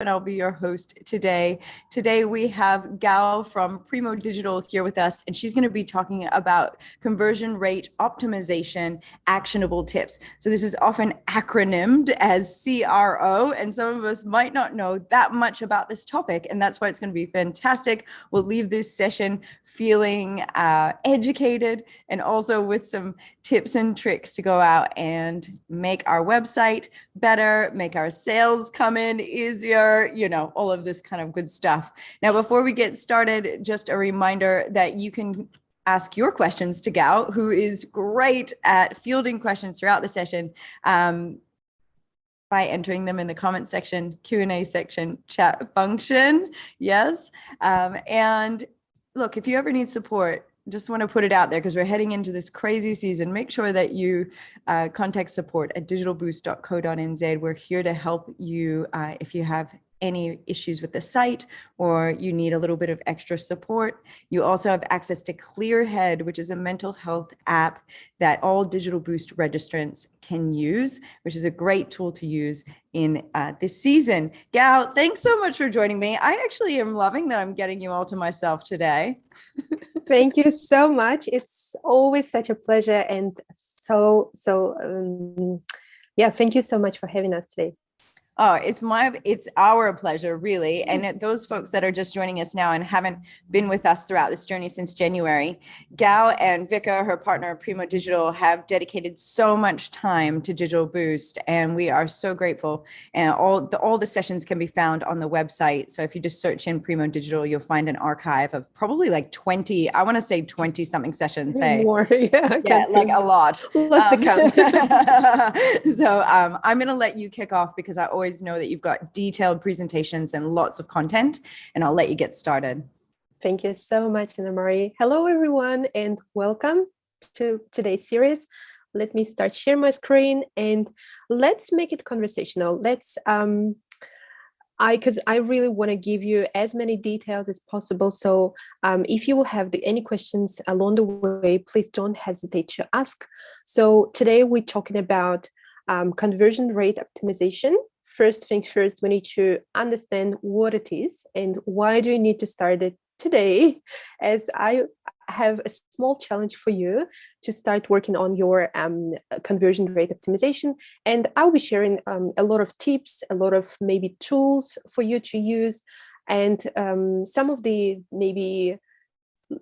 and I'll be your host today. Today we have Gau from Primo Digital here with us, and she's going to be talking about conversion rate optimization, actionable tips. So this is often acronymed as CRO, and some of us might not know that much about this topic, and that's why it's going to be fantastic. We'll leave this session feeling educated and also with some tips and tricks to go out and make our website better, make our sales come in easier, all of this kind of good stuff. Now, before we get started, just a reminder that you can ask your questions to Gau, who is great at fielding questions throughout the session, by entering them in the comment section, Q&A section, chat function. Yes. And look, if you ever need support, just want to put it out there because we're heading into this crazy season. Make sure that you contact support at digitalboost.business.govt.nz. We're here to help you if you have any issues with the site or you need a little bit of extra support. You also have access to ClearHead, which is a mental health app that all Digital Boost registrants can use, which is a great tool to use in this season. Gau, thanks so much for joining me. I actually am loving that I'm getting you all to myself today. Thank you so much. It's always such a pleasure. And thank you so much for having us today. Oh, it's our pleasure, really. And those folks that are just joining us now and haven't been with us throughout this journey since January, Gau and Vika, her partner, Primo Digital, have dedicated so much time to Digital Boost, and we are so grateful. And all the sessions can be found on the website. So if you just search in Primo Digital, you'll find an archive of probably like 20, I want to say 20 something sessions. More, yeah, like a lot. Lost the count. So I'm going to let you kick off because I always know that you've got detailed presentations and lots of content, and I'll let you get started. Thank you so much, Anna Marie. Hello, everyone, and welcome to today's series. Let me start share my screen and let's make it conversational. Let's because I really want to give you as many details as possible. So if you will have any questions along the way, please don't hesitate to ask. So today we're talking about conversion rate optimization. First things first, we need to understand what it is and why do you need to start it today, as I have a small challenge for you to start working on your conversion rate optimization. And I'll be sharing a lot of tips, a lot of maybe tools for you to use, and some of the maybe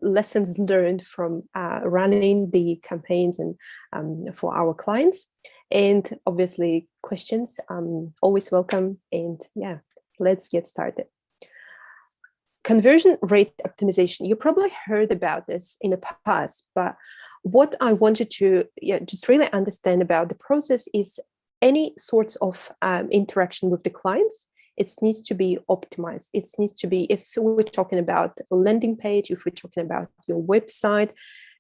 lessons learned from running the campaigns and for our clients. And obviously questions always welcome. And yeah, let's get started. Conversion rate optimization. You probably heard about this in the past, but what I wanted to just really understand about the process is any sorts of interaction with the clients. It needs to be optimized. It needs to be, if we're talking about a landing page, if we're talking about your website,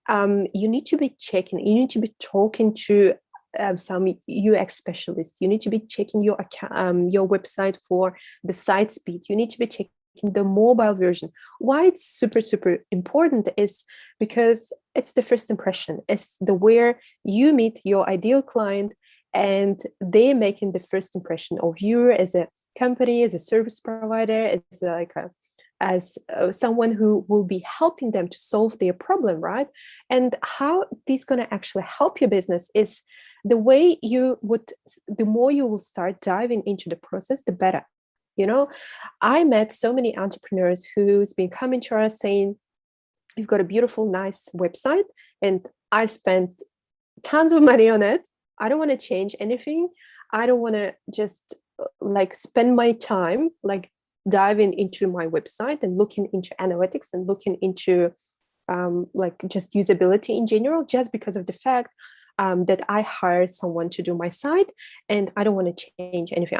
you need to be checking, you need to be talking to some UX specialists. You need to be checking your website for the site speed. You need to be checking the mobile version. Why it's super, super important is because it's the first impression. It's the where you meet your ideal client and they're making the first impression of you as a company, as a service provider, as someone who will be helping them to solve their problem, right? And how this going to actually help your business is the way the more you will start diving into the process, the better. I met so many entrepreneurs who's been coming to us saying, you've got a beautiful, nice website, and I spent tons of money on it. I don't want to change anything. I don't want to just spend my time diving into my website and looking into analytics and looking into just usability in general, just because of the fact that I hired someone to do my site and I don't want to change anything.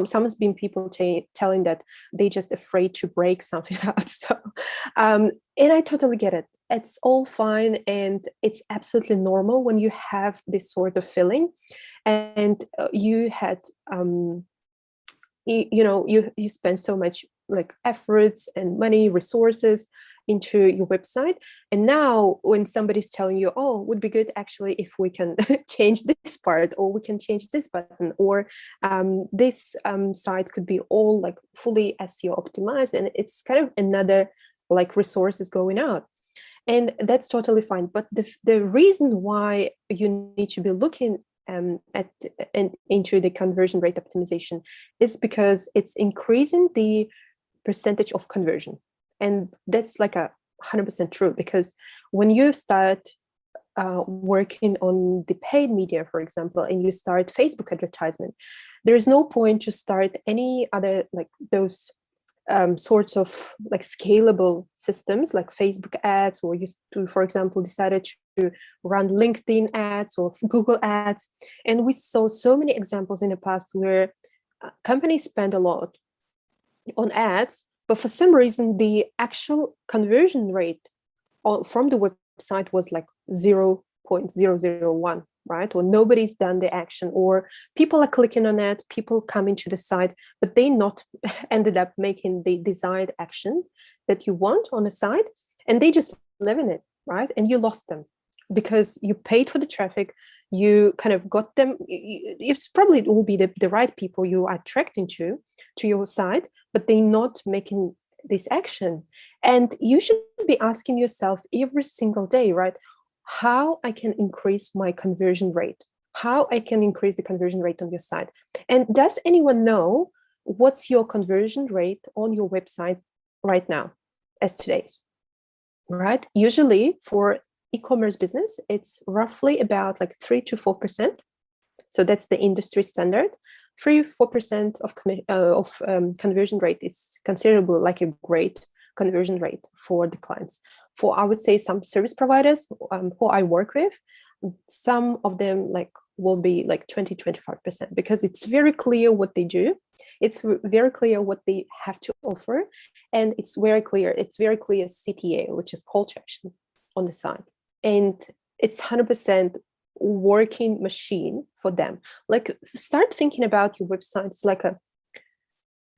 Someone's been people telling that they just afraid to break something out. So, and I totally get it. It's all fine. And it's absolutely normal when you have this sort of feeling and you had, you spend so much like efforts and money, resources into your website. And now when somebody's telling you, oh, would be good actually if we can change this part, or we can change this button, or this site could be all like fully SEO optimized, and it's kind of another like resources going out. And that's totally fine. But the reason why you need to be looking into the conversion rate optimization is because it's increasing the percentage of conversion. And that's like 100% true, because when you start working on the paid media, for example, and you start Facebook advertisement, there is no point to start any other like those sorts of like scalable systems like Facebook ads, or you to, for example, decided to run LinkedIn ads or Google ads. And we saw so many examples in the past where companies spend a lot on ads, but for some reason the actual conversion rate from the website was like 0.001, right? Or nobody's done the action, or people are clicking on it, people come into the site, but they not ended up making the desired action that you want on the site, and they just live in it, right? And you lost them because you paid for the traffic, you kind of got them. It's probably it will be the right people you are attracting to your site, but they're not making this action. And you should be asking yourself every single day, right? How I can increase my conversion rate, how I can increase the conversion rate on your site. And does anyone know what's your conversion rate on your website right now as today, right? Usually for e-commerce business, it's roughly about like 3 to 4%. So that's the industry standard. 3-4% of conversion rate is considerable, like a great conversion rate for the clients. For, I would say, some service providers who I work with, some of them like will be like 20-25%, because it's very clear what they do, it's very clear what they have to offer, and it's very clear CTA, which is call to action, on the side, and it's 100% working machine for them. Like, start thinking about your websites like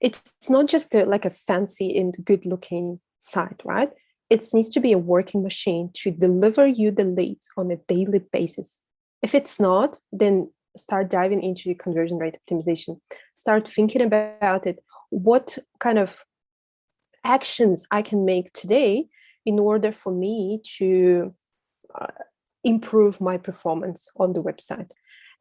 it's not just like a fancy and good looking site, right? It needs to be a working machine to deliver you the leads on a daily basis. If it's not, then start diving into conversion rate optimization. Start thinking about it. What kind of actions I can make today in order for me to improve my performance on the website.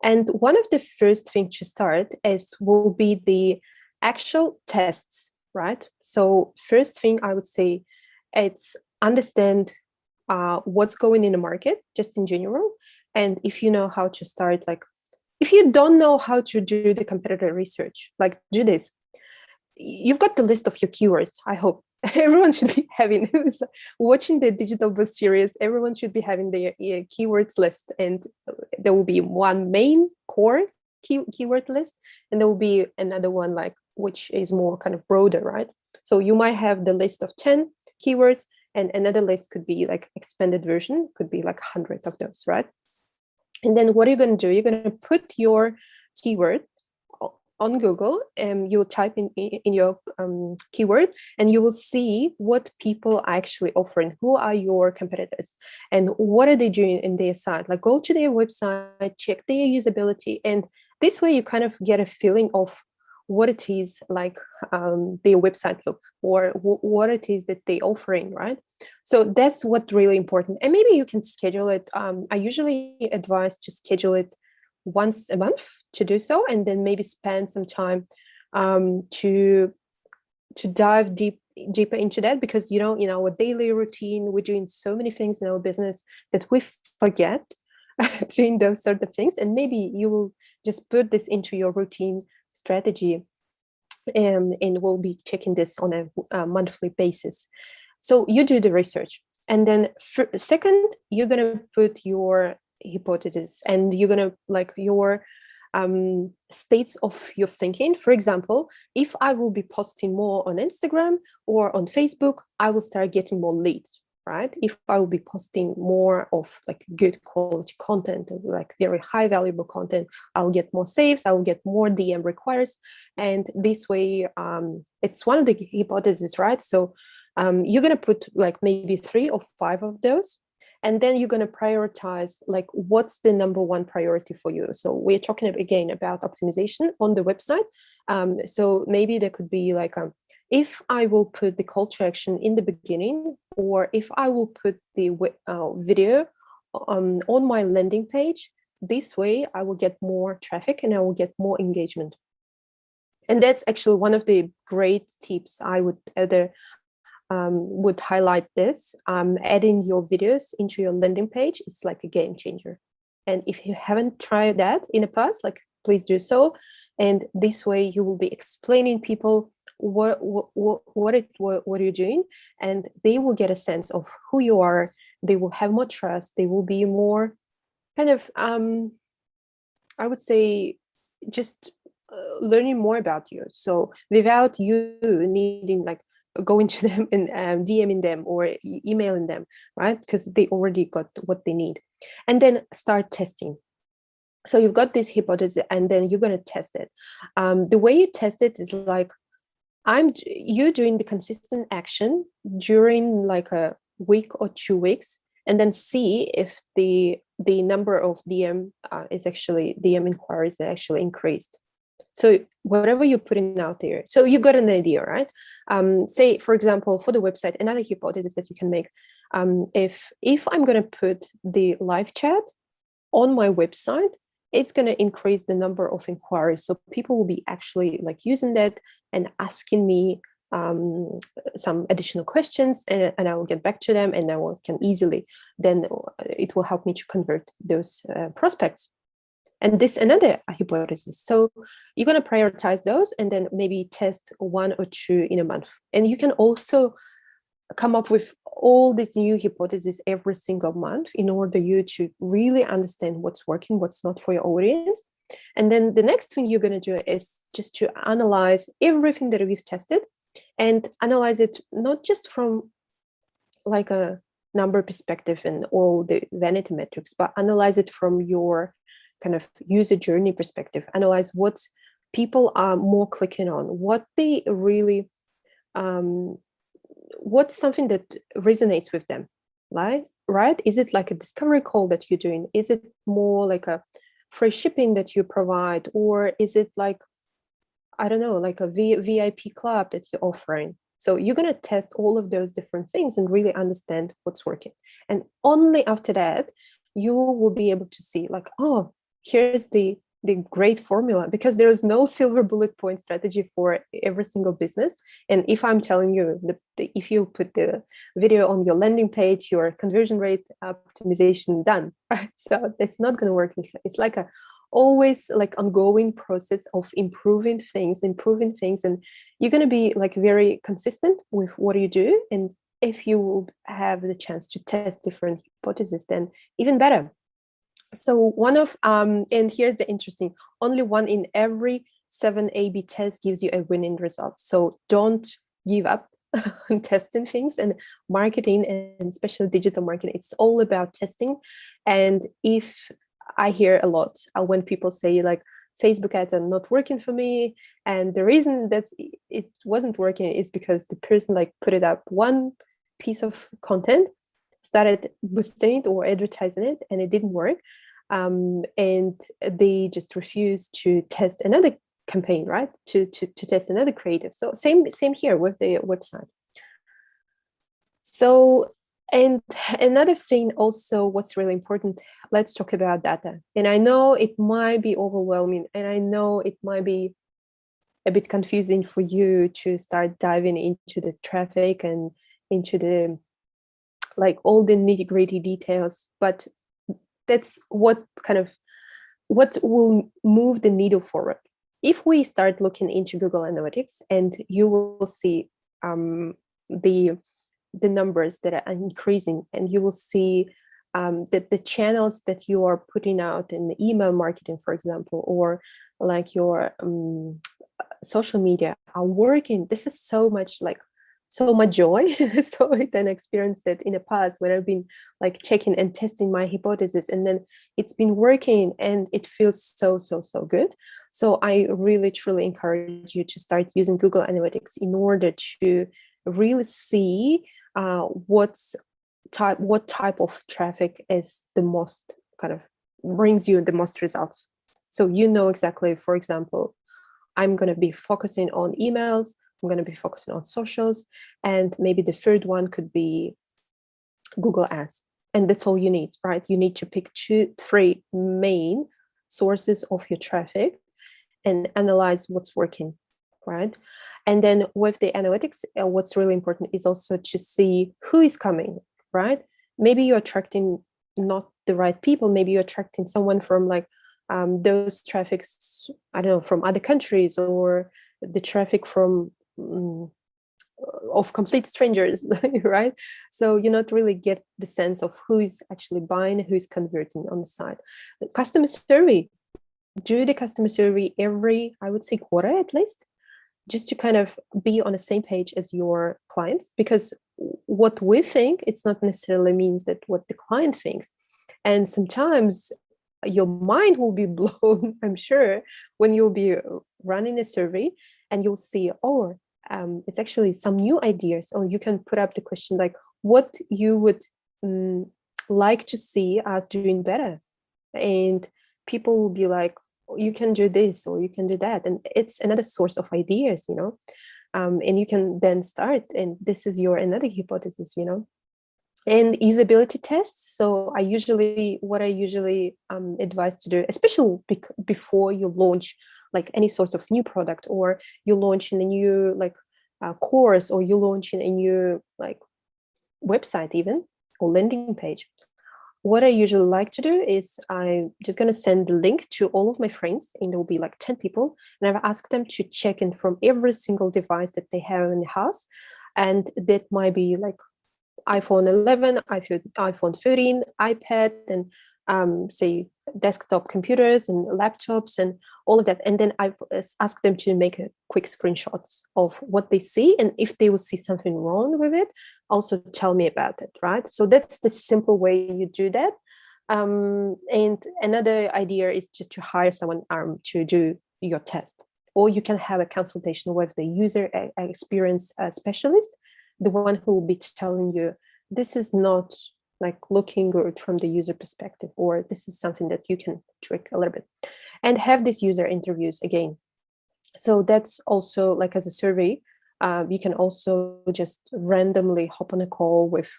And one of the first things to start will be the actual tests, right? So first thing I would say, it's understand what's going in the market just in general. And if you know how to start, like if you don't know how to do the competitor research, like do this. You've got the list of your keywords, I hope. Everyone should be having, watching the Digital Boost series, everyone should be having their keywords list, and there will be one main core keyword list, and there will be another one like which is more kind of broader, right? So you might have the list of 10 keywords, and another list could be like expanded version, could be like 100 of those, right? And then what are you going to do? You're going to put your keyword on Google, and you'll type in your keyword, and you will see what people are actually offering, who are your competitors, and what are they doing in their site. Like, go to their website, check their usability, and this way you kind of get a feeling of what it is like their website look, or what it is that they're offering, right? So that's what's really important. And maybe you can schedule it. I usually advise to schedule it once a month to do so, and then maybe spend some time to dive deeper into that, because in our daily routine we're doing so many things in our business that we forget doing those sort of things, and maybe you will just put this into your routine strategy, and we'll be checking this on a monthly basis. So you do the research, and then second, you're going to put your hypothesis, and you're gonna like your states of your thinking. For example, if I will be posting more on Instagram or on Facebook, I will start getting more leads. right? If I will be posting more of like good quality content, like very high valuable content, I'll get more saves, I'll get more DM requires. And this way, it's one of the hypotheses, right? So you're going to put like maybe 3 or 5 of those. And then you're going to prioritize like what's the number one priority for you. So we're talking again about optimization on the website. So maybe there could be like if I will put the call to action in the beginning, or if I will put the video on my landing page, this way I will get more traffic and I will get more engagement. And that's actually one of the great tips I would highlight this. Adding your videos into your landing page is like a game changer. And if you haven't tried that in the past, like please do so. And this way you will be explaining people what are you doing, and they will get a sense of who you are. They will have more trust. They will be more kind of I would say just learning more about you. So without you needing like going to them and DMing them or emailing them, right? Because they already got what they need. And then start testing. So you've got this hypothesis and then you're going to test it. The way you test it is like, you're doing the consistent action during like a week or 2 weeks, and then see if the number of DM inquiries is actually increased. So whatever you're putting out there, so you got an idea, right? Say, for example, for the website, another hypothesis that you can make, if I'm going to put the live chat on my website, it's going to increase the number of inquiries. So people will be actually like using that and asking me some additional questions, and I will get back to them, and can easily, then it will help me to convert those prospects. And this another hypothesis. So you're going to prioritize those and then maybe test 1 or 2 in a month. And you can also come up with all these new hypotheses every single month in order you to really understand what's working, what's not for your audience. And then the next thing you're going to do is just to analyze everything that we've tested, and analyze it not just from like a number perspective and all the vanity metrics, but analyze it from your kind of user journey perspective. Analyze what people are more clicking on, what they really what's something that resonates with them, right? Is it like a discovery call that you're doing? Is it more like a free shipping that you provide, or is it like, I don't know, like a VIP club that you're offering? So you're going to test all of those different things and really understand what's working. And only after that, you will be able to see like, oh, here's the great formula, because there is no silver bullet point strategy for every single business. And if I'm telling you if you put the video on your landing page, your conversion rate optimization done, right? So that's not going to work. It's like a always like ongoing process of improving things, and you're going to be like very consistent with what you do. And if you will have the chance to test different hypotheses, then even better. So one of and here's the interesting, only 1 in every 7 A/B tests gives you a winning result. So don't give up on testing things. And marketing, and especially digital marketing, it's all about testing. And if I hear a lot when people say like Facebook ads are not working for me, and the reason that it wasn't working is because the person like put it up one piece of content, started boosting it or advertising it, and it didn't work, and they just refused to test another campaign, right? To test another creative. So same here with the website. So, and another thing also, what's really important, let's talk about data. And I know it might be overwhelming, and I know it might be a bit confusing for you to start diving into the traffic and into the like all the nitty-gritty details, but that's what will move the needle forward. If we start looking into Google Analytics, and you will see the numbers that are increasing, and you will see that the channels that you are putting out in the email marketing, for example, or like your social media are working. This is so much like so much joy. So I then experienced it in the past when I've been like checking and testing my hypothesis, and then it's been working and it feels so good. So I really truly encourage you to start using Google Analytics in order to really see what type of traffic is the most kind of brings you the most results. So you know exactly, for example, I'm going to be focusing on emails, I'm going to be focusing on socials, and maybe the third one could be Google Ads. And that's all you need, right? You need to pick 2-3 main sources of your traffic and analyze what's working, right? And then with the analytics, what's really important is also to see who is coming, right? Maybe you're attracting not the right people. Maybe you're attracting someone from like those traffics, I don't know, from other countries, or the traffic from of complete strangers, right? So you not really get the sense of who is actually buying, who is converting on the site. The customer survey, do the customer survey every, I would say, quarter at least, just to kind of be on the same page as your clients, because what we think, it's not necessarily means that what the client thinks. And sometimes your mind will be blown, I'm sure, when you'll be running a survey and you'll see, oh, it's actually some new ideas, or you can put up the question like what you would like to see us doing better. And people will be like, you can do this or you can do that, and it's another source of ideas, and you can then start, and this is your another hypothesis, and usability tests. So what I usually advise to do, especially before you launch like any sort of new product, or you launch in a new like course, or you launch in a new like website even, or landing page. What I usually like to do is I'm just going to send the link to all of my friends, and there will be like 10 people, and I've asked them to check in from every single device that they have in the house. And that might be like iPhone 11, iPhone 13, iPad, and say desktop computers and laptops and all of that. And then I've asked them to make a quick screenshots of what they see, and if they will see something wrong with it, also tell me about it, right? So that's the simple way you do that. And another idea is just to hire someone to do your test, or you can have a consultation with the user experience specialist, the one who will be telling you this is not like looking good from the user perspective, or this is something that you can tweak a little bit, and have these user interviews again. So that's also like as a survey, you can also just randomly hop on a call with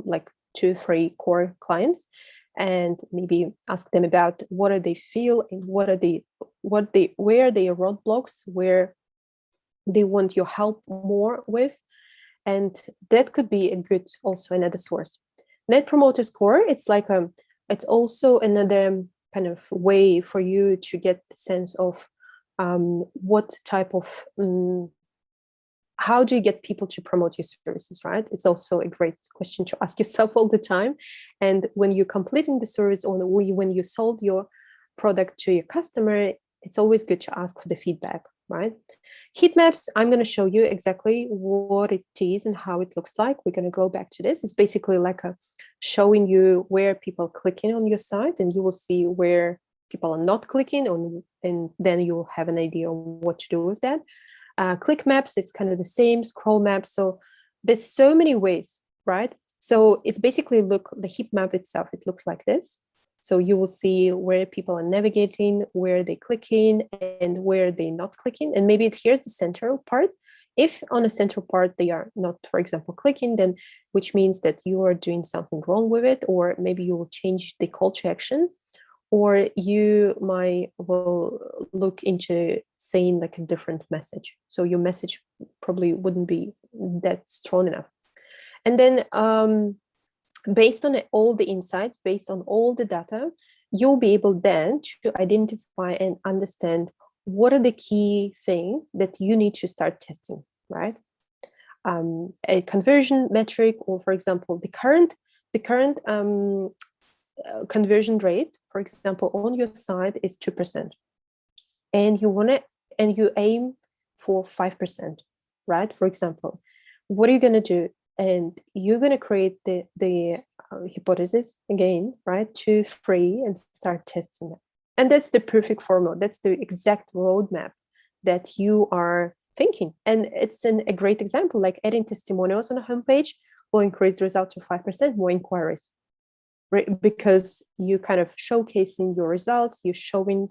like 2-3 core clients, and maybe ask them about what do they feel, and where are their roadblocks, where they want your help more with. And that could be a good, also another source. Net Promoter Score, it's like it's also another kind of way for you to get the sense of what type of how do you get people to promote your services, right? It's also a great question to ask yourself all the time. And when you're completing the service, or when you sold your product to your customer, it's always good to ask for the feedback, right? Heat maps, I'm going to show you exactly what it is and how it looks like. We're going to go back to this. It's basically like showing you where people clicking on your site, and you will see where people are not clicking on, and then you will have an idea on what to do with that. Click maps, it's kind of the same. Scroll maps. So there's so many ways, right? So it's basically the heat map itself, it looks like this. So you will see where people are navigating, where they clicking, and where they're not clicking. And maybe here's the central part. If on the central part they are not, for example, clicking, then which means that you are doing something wrong with it, or maybe you will change the call to action, or you will look into saying like a different message. So your message probably wouldn't be that strong enough. And then based on all the insights, based on all the data, you'll be able then to identify and understand what are the key things that you need to start testing, right? A conversion metric, or for example, the current conversion rate, for example, on your site is 2%, and you aim for 5%, right? For example, what are you going to do? And you're going to create the hypothesis again, right? 2, 3, and start testing it. And that's the perfect formula. That's the exact roadmap that you are thinking. And it's a great example, like adding testimonials on a homepage will increase the result to 5% more inquiries, right? Because you kind of showcasing your results, you're showing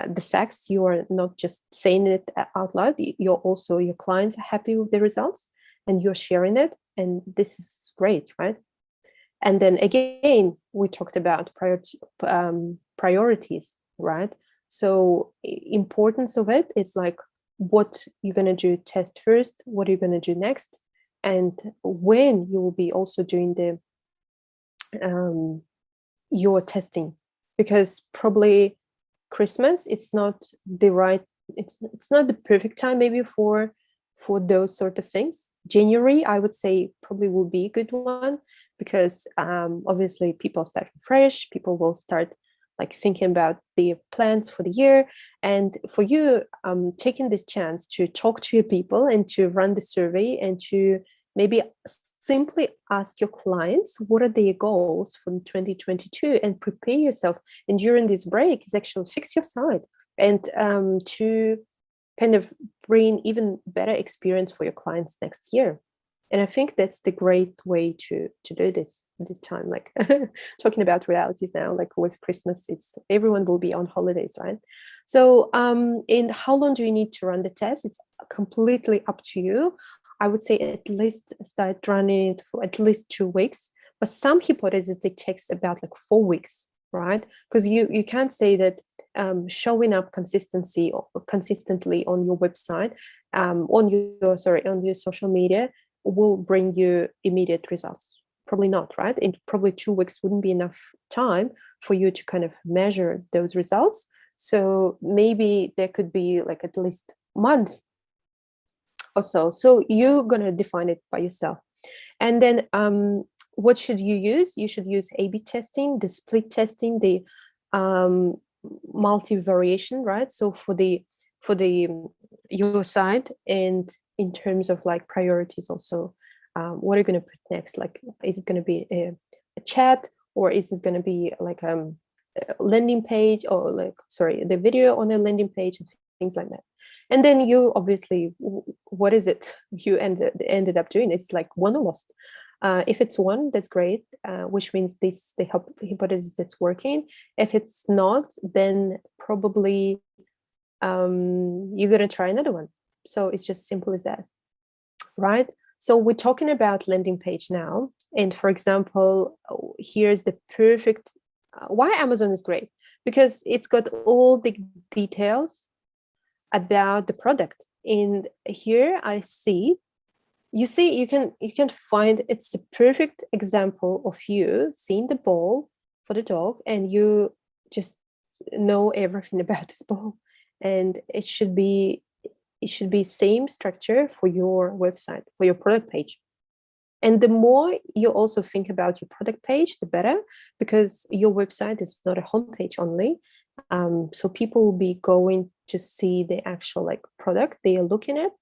the facts, you are not just saying it out loud, you're also, your clients are happy with the results and you're sharing it. And this is great, right? And then again, we talked about priorities, right? So importance of it is like what you're going to do test first, what are you going to do next, and when you will be also doing the your testing, because probably Christmas, it's not the right, it's not the perfect time maybe for those sort of things. January, I would say, probably will be a good one, because obviously people start fresh, people will start like thinking about the plans for the year. And for you, taking this chance to talk to your people and to run the survey and to maybe simply ask your clients what are their goals from 2022 and prepare yourself. And during this break is actually fix your site and to kind of bring even better experience for your clients next year. And I think that's the great way to do this time, like talking about realities now, like with Christmas, it's everyone will be on holidays, right? So in how long do you need to run the test? It's completely up to you. I would say at least start running it for at least 2 weeks, but some hypotheses, it takes about like 4 weeks, right? Because you can't say that showing up consistently on your website, on your social media will bring you immediate results. Probably not, right? And probably 2 weeks wouldn't be enough time for you to kind of measure those results. So maybe there could be like at least a month or so. So you're going to define it by yourself. And then what should you use? You should use A/B testing, the split testing, the multi-variation, right? So for the your side, and in terms of like priorities also, what are you going to put next? Like, is it going to be a chat, or is it going to be like a landing page, or like, sorry, the video on a landing page and things like that. And then you obviously, what is it you ended up doing? It's like won or lost. If it's one, that's great, which means the hypothesis that's working. If it's not, then probably you're going to try another one. So it's just simple as that, right? So we're talking about landing page now. And for example, here's the perfect, why Amazon is great, because it's got all the details about the product. And here I see, you can find, it's the perfect example of you seeing the ball for the dog, and you just know everything about this ball. And it should be same structure for your website, for your product page. And the more you also think about your product page, the better, because your website is not a homepage only. So people will be going to see the actual like product they are looking at.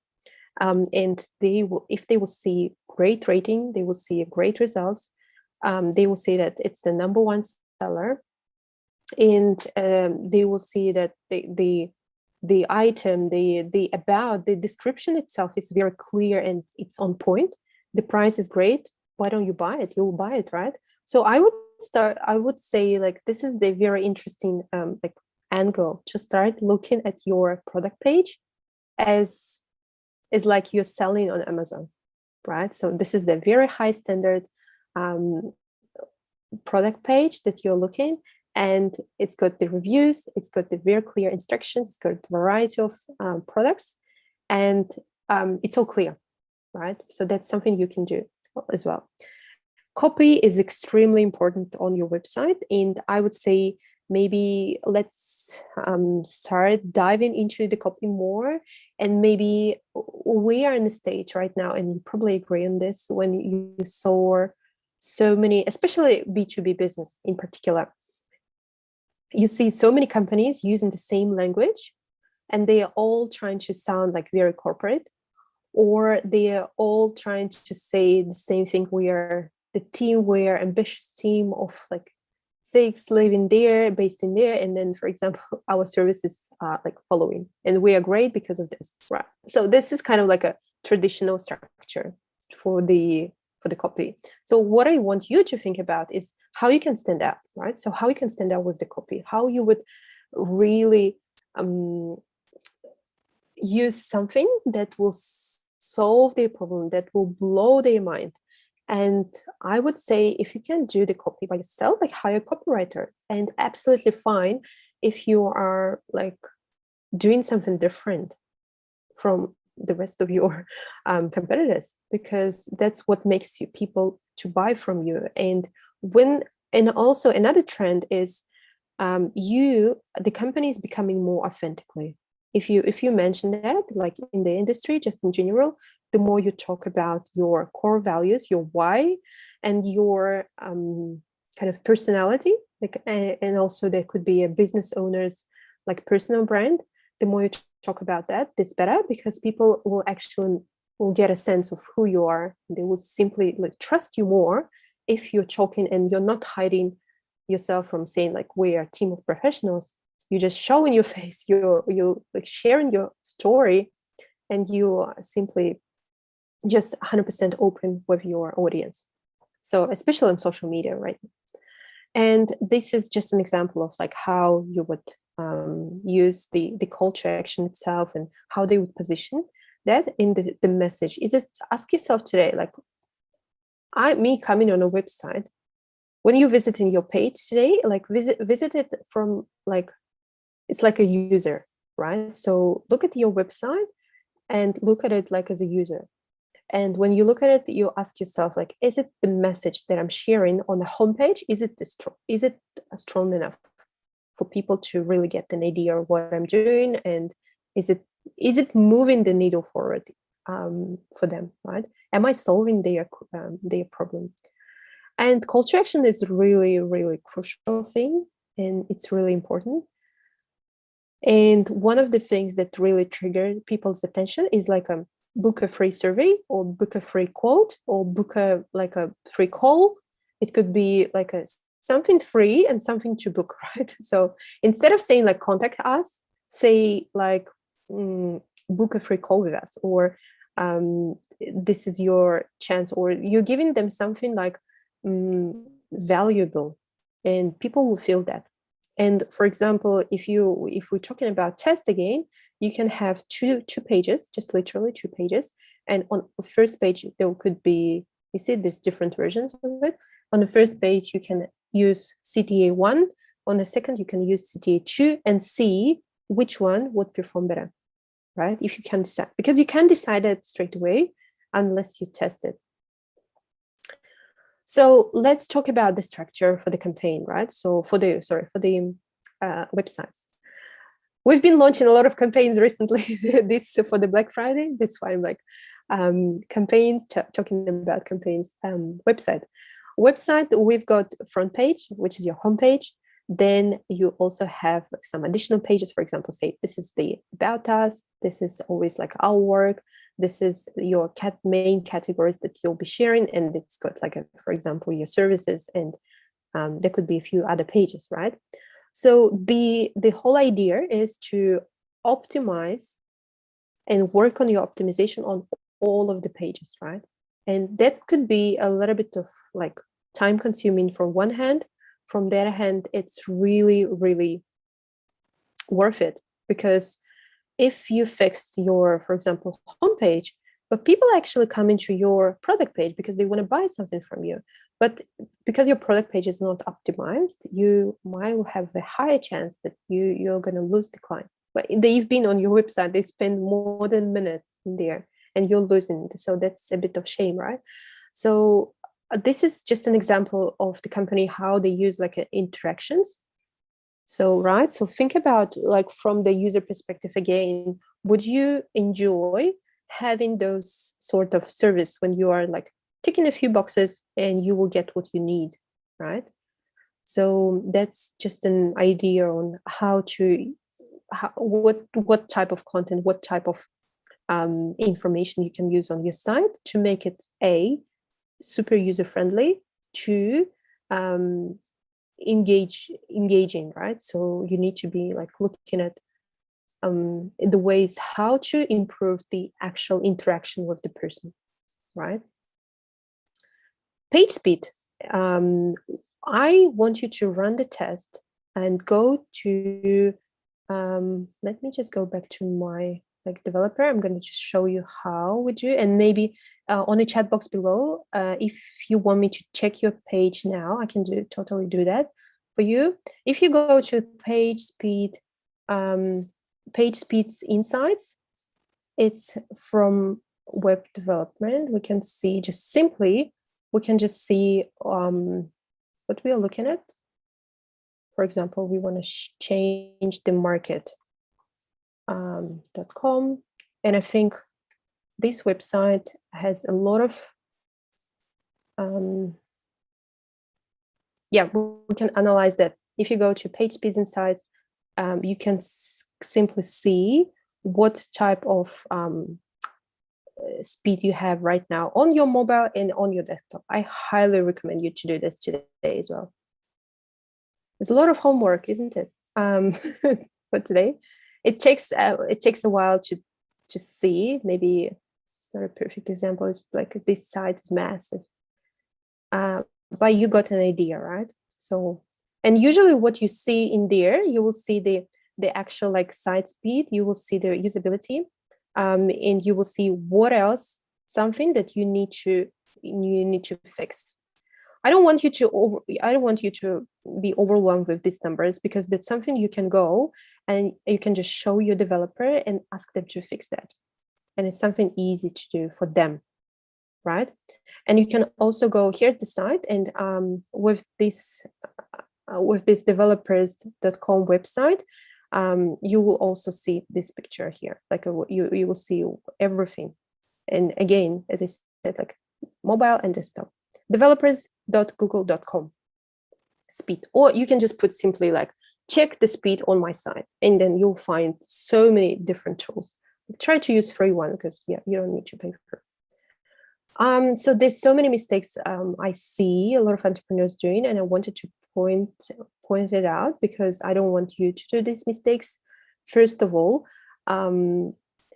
And they will, if they will see great rating, they will see great results. They will see that it's the number one seller, and they will see that the item, the about, the description itself is very clear and it's on point. The price is great. Why don't you buy it? You'll buy it, right? So I would say like this is the very interesting like angle to start looking at your product page as like you're selling on Amazon, right? So this is the very high standard product page that you're looking, and it's got the reviews, it's got the very clear instructions, it's got a variety of products, and it's all clear, right? So that's something you can do as well. Copy is extremely important on your website, and I would say maybe let's start diving into the copy more. And maybe we are in a stage right now, and you probably agree on this, when you saw so many, especially B2B business in particular, you see so many companies using the same language, and they are all trying to sound like very corporate, or they're all trying to say the same thing. We are the team, we're ambitious team of like 6 living there, based in there, and then, for example, our services are like following, and we are great because of this, right? So this is kind of like a traditional structure for the copy. So what I want you to think about is how you can stand out, right? So how you can stand out with the copy, how you would really use something that will solve their problem, that will blow their mind. And I would say, if you can do the copy by yourself, like hire a copywriter, and absolutely fine if you are like doing something different from the rest of your competitors, because that's what makes you people to buy from you. And also another trend is the company is becoming more authentically. If you mention that, like in the industry, just in general, the more you talk about your core values, your why, and your kind of personality, like, and also there could be a business owner's like personal brand. The more you talk about that, it's better, because people will get a sense of who you are. They will simply like trust you more if you're talking and you're not hiding yourself from saying like, we are a team of professionals. You just show in your face, you like sharing your story, and you are simply just 100% open with your audience. So especially on social media, right? And this is just an example of like how you would use the call to action itself, and how they would position that in the message. Is just ask yourself today, like, me coming on a website, when you're visiting your page today, like visit it from like, it's like a user, right? So look at your website and look at it like as a user. And when you look at it, you ask yourself, like, is it the message that I'm sharing on the homepage? Is it strong enough for people to really get an idea of what I'm doing? And is it moving the needle forward for them, right? Am I solving their problem? And call to action is really, really crucial thing, and it's really important. And one of the things that really triggered people's attention is like book a free survey, or book a free quote, or book a free call. It could be like something free and something to book, right? So instead of saying like contact us, say like book a free call with us, or this is your chance, or you're giving them something like valuable, and people will feel that. And for example, if we're talking about test again, you can have two pages, just literally 2 pages. And on the first page, there could be, you see there's different versions of it. On the first page, you can use CTA 1. On the second, you can use CTA 2, and see which one would perform better, right? If you can decide, because you can't decide it straight away unless you test it. So let's talk about the structure for the campaign, right? So for the websites. We've been launching a lot of campaigns recently, this for the Black Friday. That's why I'm like, campaigns, talking about campaigns. Website, we've got front page, which is your homepage. Then you also have like some additional pages. For example, say this is the about us. This is always like our work. This is your main categories that you'll be sharing, and it's got like for example, your services, and there could be a few other pages, right? So the whole idea is to optimize and work on your optimization on all of the pages, right? And that could be a little bit of like time consuming from one hand. From the other hand, it's really, really worth it, because if you fix your, for example, homepage, but people actually come into your product page because they want to buy something from you, but because your product page is not optimized, you might have a higher chance that you're going to lose the client. But they've been on your website, they spend more than a minute in there, and you're losing. So that's a bit of shame, right? So this is just an example of the company, how they use like interactions. So, right. So think about like from the user perspective again, would you enjoy having those sort of service when you are like ticking a few boxes and you will get what you need, right? So that's just an idea on what type of content, what type of information you can use on your site to make it A, super user-friendly, two, engaging, right? So you need to be like looking at the ways how to improve the actual interaction with the person, right? Page speed. I want you to run the test and go to, let me just go back to my developer. I'm going to just show you how we do, and maybe on the chat box below, if you want me to check your page now, I can totally do that for you. If you go to page speeds insights, it's from web development. We can see just simply, we can just see what we are looking at. For example, we want to change the market .com, and I think this website has a lot of yeah, we can analyze that. If you go to page speed insights, you can simply see what type of speed you have right now on your mobile and on your desktop. I highly recommend you to do this today as well. It's a lot of homework, isn't it? For today, it takes a while to just see. Maybe it's not a perfect example. It's like this site is massive, but you got an idea, right? So, and usually what you see in there, you will see the actual like site speed. You will see the usability, and you will see what else, something that you need to fix. I don't want you to be overwhelmed with these numbers, because that's something you can go and you can just show your developer and ask them to fix that. And it's something easy to do for them, right? And you can also go, here's the site, and with this developers.com website, you will also see this picture here. Like you will see everything. And again, as I said, like mobile and desktop. Developers.google.com speed, or you can just put simply like check the speed on my site, and then you'll find so many different tools. Try to use free one, because yeah, you don't need to pay for it. So there's so many mistakes I see a lot of entrepreneurs doing, and I wanted to point it out, because I don't want you to do these mistakes. First of all,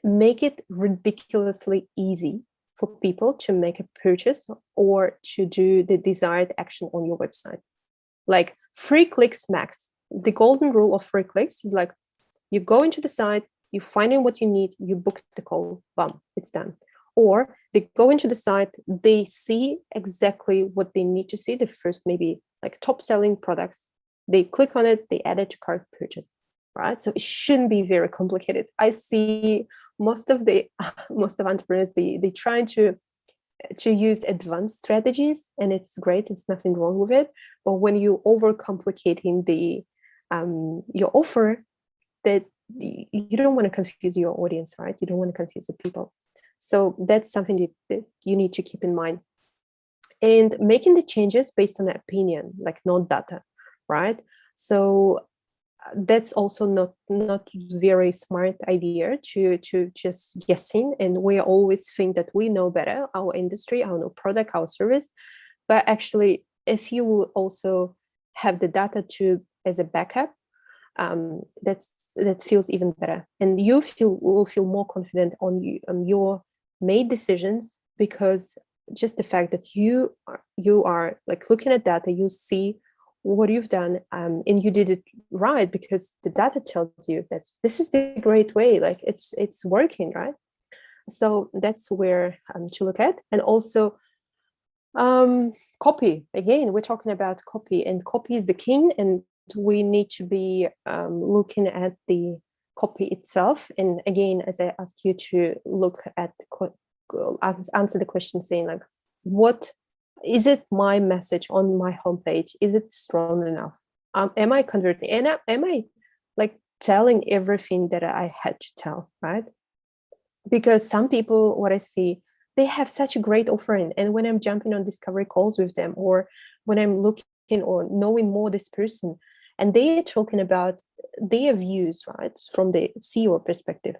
make it ridiculously easy for people to make a purchase or to do the desired action on your website. Like 3 clicks max. The golden rule of 3 clicks is like, you go into the site, you find in what you need, you book the call, bam, it's done. Or they go into the site, they see exactly what they need to see, the first maybe like top selling products. They click on it, they add it to cart, purchase, right? So it shouldn't be very complicated. I see most of entrepreneurs, they try to use advanced strategies, and it's great. There's nothing wrong with it. But when you overcomplicating your offer, that you don't want to confuse your audience, right? You don't want to confuse the people. So that's something that you need to keep in mind. And making the changes based on opinion, like not data, right? So that's also not very smart idea to just guessing, and we always think that we know better our industry, our product, our service. But actually, if you will also have the data to as a backup, that feels even better, and you will feel more confident on your made decisions, because just the fact that you are like looking at data, you see what you've done, and you did it right, because the data tells you that this is the great way, like it's working, right? So that's where to look at. And also copy. Again, we're talking about copy, and copy is the king, and we need to be looking at the copy itself. And again, as I ask you to look at answer the question, saying like, what is it, my message on my homepage, is it strong enough? Am I converting? And am I like telling everything that I had to tell, right? Because some people, what I see, they have such a great offering, and when I'm jumping on discovery calls with them, or when I'm looking or knowing more this person, and they are talking about their views, right, from the CEO perspective,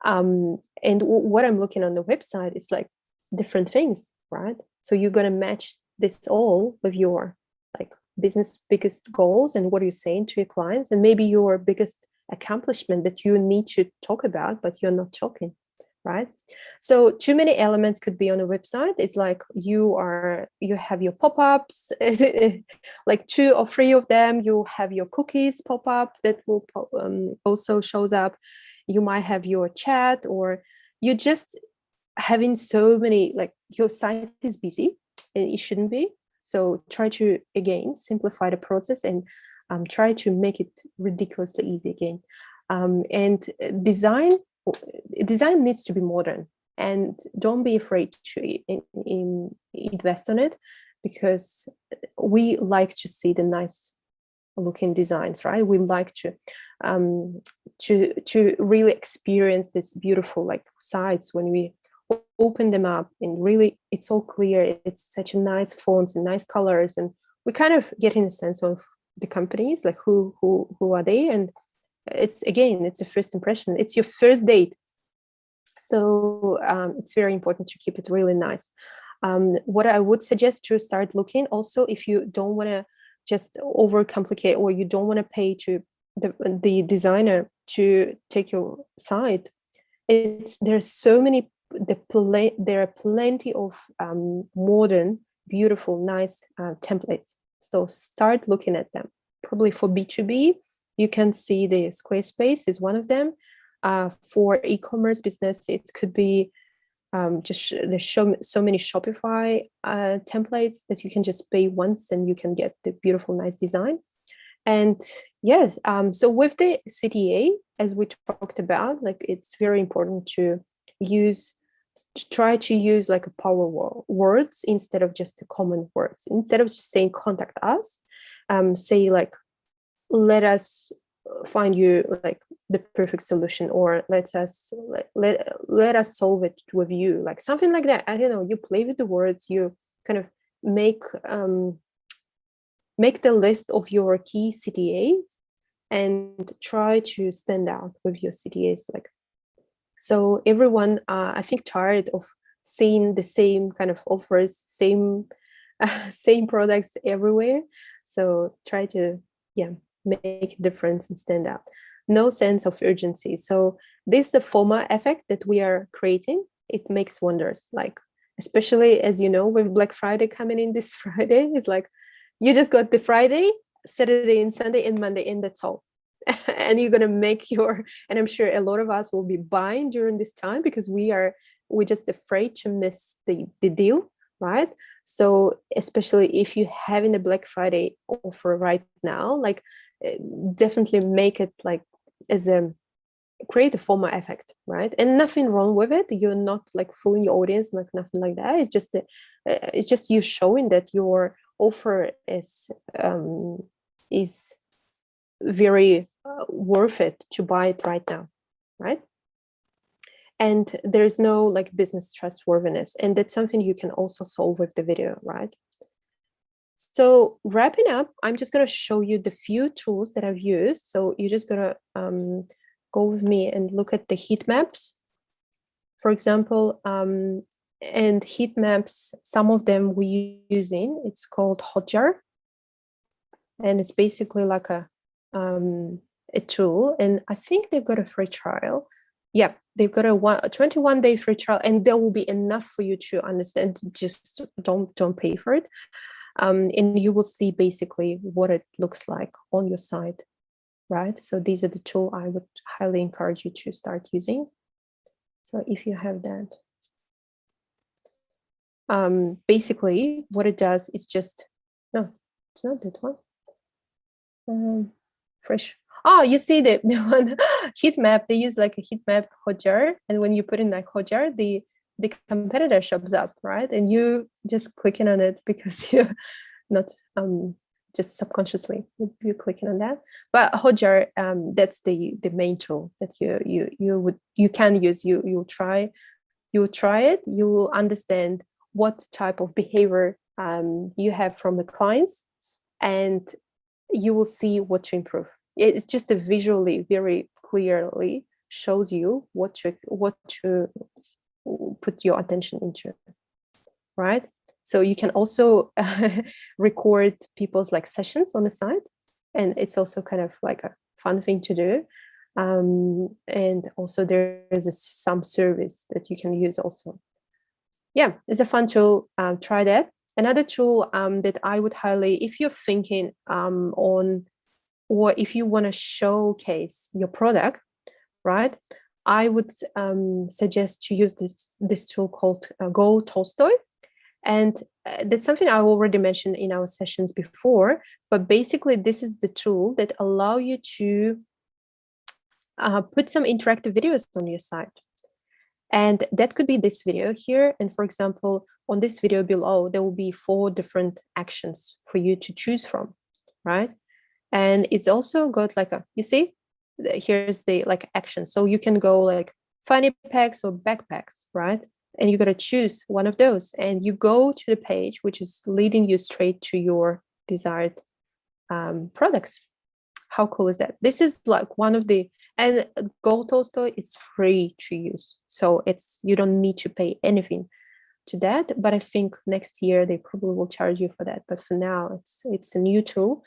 And what I'm looking on the website is like different things, right? So you're going to match this all with your like business biggest goals and what you're saying to your clients, and maybe your biggest accomplishment that you need to talk about, but you're not talking, right? So too many elements could be on a website. It's like you have your pop-ups, like 2 or 3 of them. You have your cookies pop up that will also shows up. You might have your chat, or you just having so many, like your site is busy and it shouldn't be. So try to again simplify the process and try to make it ridiculously easy again. And design needs to be modern, and don't be afraid to invest on it, because we like to see the nice looking designs, right? We like to really experience this beautiful like sites when we open them up, and really it's all clear. It's such a nice fonts and nice colors, and we kind of get in a sense of the companies, like who are they, and it's a first impression. It's your first date, so it's very important to keep it really nice. What I would suggest to start looking also, if you don't want to just overcomplicate, or you don't want to pay to the designer to take your site, there's so many there are plenty of modern, beautiful, nice templates. So start looking at them. Probably for B2B, you can see the Squarespace is one of them. For e-commerce business, it could be there's so many Shopify templates that you can just pay once and you can get the beautiful, nice design. And yes, so with the CTA, as we talked about, like it's very important to try to use like a power words instead of just the common words. Instead of just saying contact us, say like, let us find you like the perfect solution, or let us solve it with you, like something like that. I don't know, you play with the words, you kind of make the list of your key CTAs and try to stand out with your CTAs. Like, so everyone, I think, tired of seeing the same kind of offers, same products everywhere. So try to, make a difference and stand out. No sense of urgency. So this is the FOMO effect that we are creating. It makes wonders. Like, especially as you know, with Black Friday coming in this Friday, it's like you just got the Friday, Saturday and Sunday and Monday, and that's all. And you're gonna make and I'm sure a lot of us will be buying during this time because we're just afraid to miss the deal, right? So especially if you having a Black Friday offer right now, like definitely make it like create a FOMO effect, right? And nothing wrong with it. You're not like fooling your audience, like nothing like that. It's just you showing that your offer is very worth it to buy it right now, right? And there's no like business trustworthiness, and that's something you can also solve with the video, right? So wrapping up, I'm just going to show you the few tools that I've used. So you're just going to go with me and look at the heat maps, for example, and heat maps, some of them we using, it's called Hotjar, and it's basically like a tool, and I think they've got a free trial. Yeah, they've got a 21-day free trial, and there will be enough for you to understand. Just don't pay for it, and you will see basically what it looks like on your site, right? So these are the tools I would highly encourage you to start using. So if you have that, basically what it does is just, no, it's not that one. Fresh. Oh, you see the one heat map. They use like a heat map Hotjar, and when you put in like Hotjar, the competitor shows up, right? And you just clicking on it because you're not just subconsciously you're clicking on that. But Hotjar, that's the main tool that you can use. You'll try it. You will understand what type of behavior you have from the clients, and you will see what to improve. It's just a visually very clearly shows you what to put your attention into, right? So you can also record people's like sessions on the site, and it's also kind of like a fun thing to do. And also there is some service that you can use also. Yeah, it's a fun tool. Try that. Another tool that I would highly, if you're thinking on, or if you want to showcase your product, right? I would suggest to use this tool called Go Tolstoy. And that's something I already mentioned in our sessions before, but basically this is the tool that allow you to put some interactive videos on your site. And that could be this video here. And for example, on this video below, there will be 4 different actions for you to choose from, right? And it's also got like you see, here's the like action. So you can go like fanny packs or backpacks, right? And you got to choose one of those, and you go to the page, which is leading you straight to your desired products. How cool is that? This is like one of the, and Go Tolstoy is free to use. So you don't need to pay anything to that. But I think next year they probably will charge you for that. But for now, it's a new tool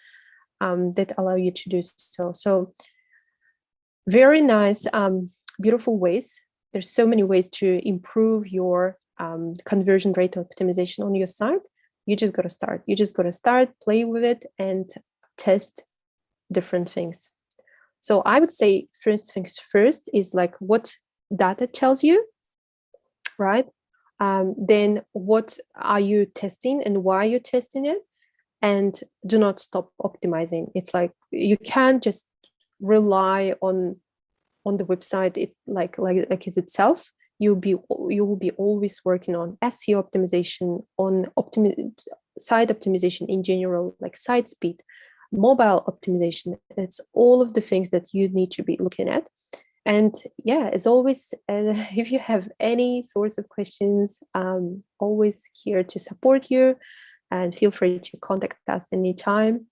that allow you to do so. So very nice, beautiful ways. There's so many ways to improve your conversion rate optimization on your site. You just got to start. You just got to start, play with it, and test different things. So I would say first things first is like what data tells you, right? Then what are you testing and why you're testing it? And do not stop optimizing. It's like you can't just rely on the website it like is itself. You will be always working on SEO optimization, on site optimization in general, like site speed, mobile optimization. It's all of the things that you need to be looking at. And yeah, as always, if you have any sorts of questions, always here to support you, and feel free to contact us anytime.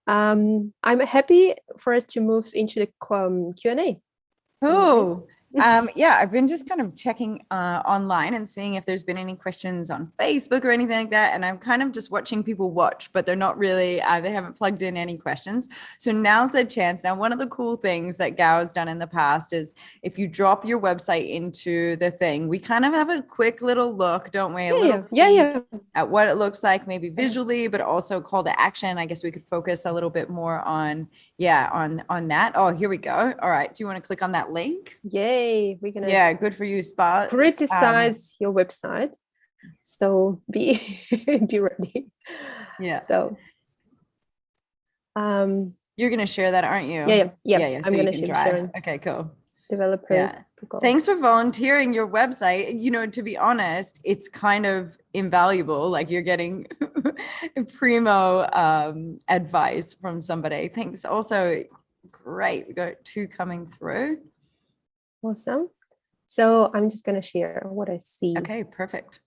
I'm happy for us to move into the Q&A. Oh, yeah, I've been just kind of checking online and seeing if there's been any questions on Facebook or anything like that. And I'm kind of just watching people watch, but they're not really, they haven't plugged in any questions. So now's the chance. Now, one of the cool things that Gau has done in the past is if you drop your website into the thing, we kind of have a quick little look, don't we? Yeah. At what it looks like, maybe visually, but also call to action. I guess we could focus a little bit more on that. Oh, here we go. All right. Do you want to click on that link? Yay. We're gonna good for you, Spot. Criticize your website. So be ready. Yeah. So you're gonna share that, aren't you? Yeah. So I'm gonna share. Okay, cool. Developers. Thanks for volunteering your website. You know, to be honest, it's kind of invaluable. Like you're getting primo advice from somebody. Thanks. Also, great. We got 2 coming through. Awesome. So I'm just going to share what I see. Okay, perfect.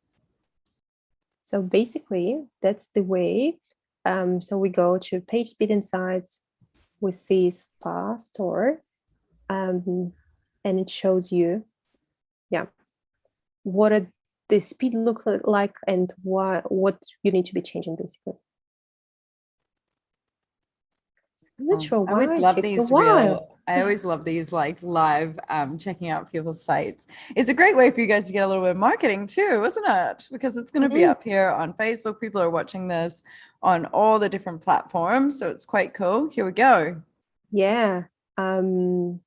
So basically, that's the way. So we go to page speed insights. We see spa store, and it shows you, what the speed look like and what you need to be changing basically. I'm not sure why. I always love these like live checking out people's sites. It's a great way for you guys to get a little bit of marketing too, isn't it? Because it's going to be up here on Facebook. People are watching this on all the different platforms, so it's quite cool. Here we go. Yeah. Vital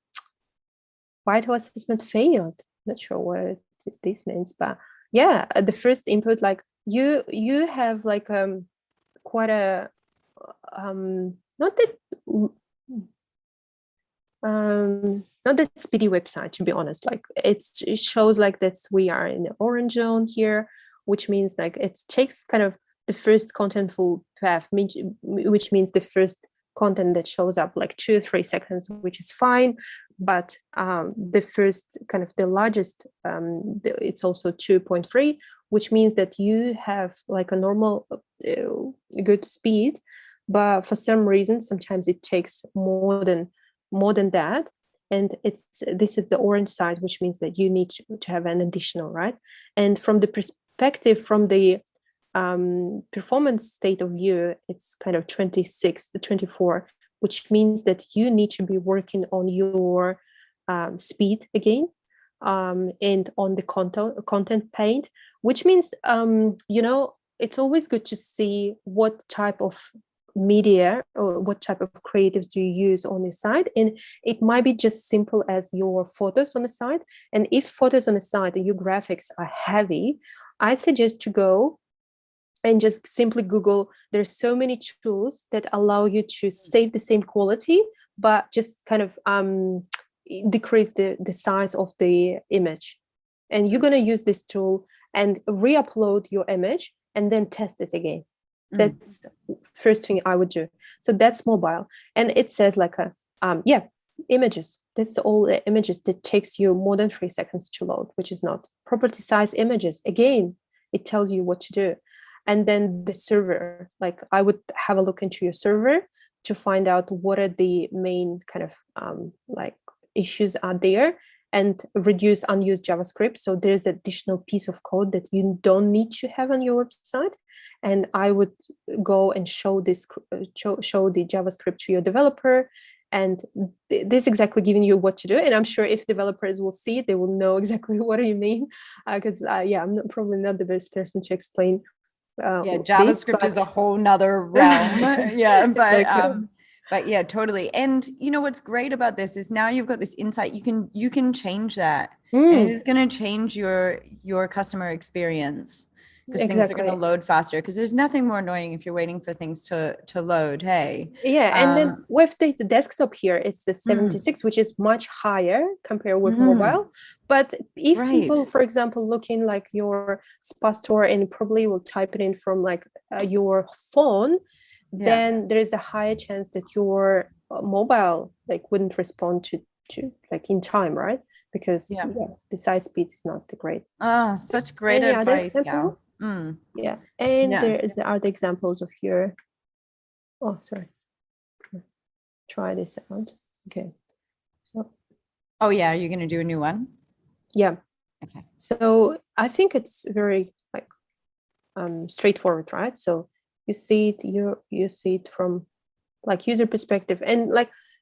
assessment failed. Not sure what this means, but yeah, the first input, like you have like quite a not that speedy website, to be honest. Like it shows like that we are in the orange zone here, which means like it takes kind of the first contentful path, which means the first content that shows up like 2 or 3 seconds, which is fine. But the first kind of the largest, it's also 2.3, which means that you have like a normal good speed, but for some reason sometimes it takes more than that. and this is the orange side, which means that you need to have an additional, right? And from the perspective, from the performance state of view, it's kind of 26 to 24, which means that you need to be working on your speed again, and on the content paint, which means it's always good to see what type of media or what type of creatives do you use on the site. And it might be just simple as your photos on the site. And if photos on the site and your graphics are heavy, I suggest to go and just simply Google. There's so many tools that allow you to save the same quality, but just kind of decrease the size of the image. And you're going to use this tool and re-upload your image and then test it again. That's first thing I would do. So that's mobile. And it says like images. That's all the images that takes you more than 3 seconds to load, which is not property size images. Again, it tells you what to do. And then the server, like I would have a look into your server to find out what are the main kind of issues are there, and reduce unused JavaScript. So there's additional piece of code that you don't need to have on your website. And I would go and show the JavaScript to your developer. And this exactly giving you what to do. And I'm sure if developers will see it, they will know exactly what do you mean. Because I'm probably not the best person to explain. JavaScript is a whole nother realm. But yeah, totally. And you know what's great about this is now you've got this insight. You can change that, and it is going to change your customer experience, because things are going to load faster. Because there's nothing more annoying if you're waiting for things to load. Hey, and then with the desktop here, it's the 76, which is much higher compared with mobile. But if people, for example, looking like your spa store and probably will type it in from like your phone, then there is a higher chance that your mobile wouldn't respond to like in time, right? Because the site speed is not great. Such great advice, Gau. And there are the examples of here. Oh, sorry. Try this out. Okay. So. Oh yeah, you're going to do a new one? Yeah. Okay. So I think it's very straightforward, right? So you see it, you see it from user perspective, and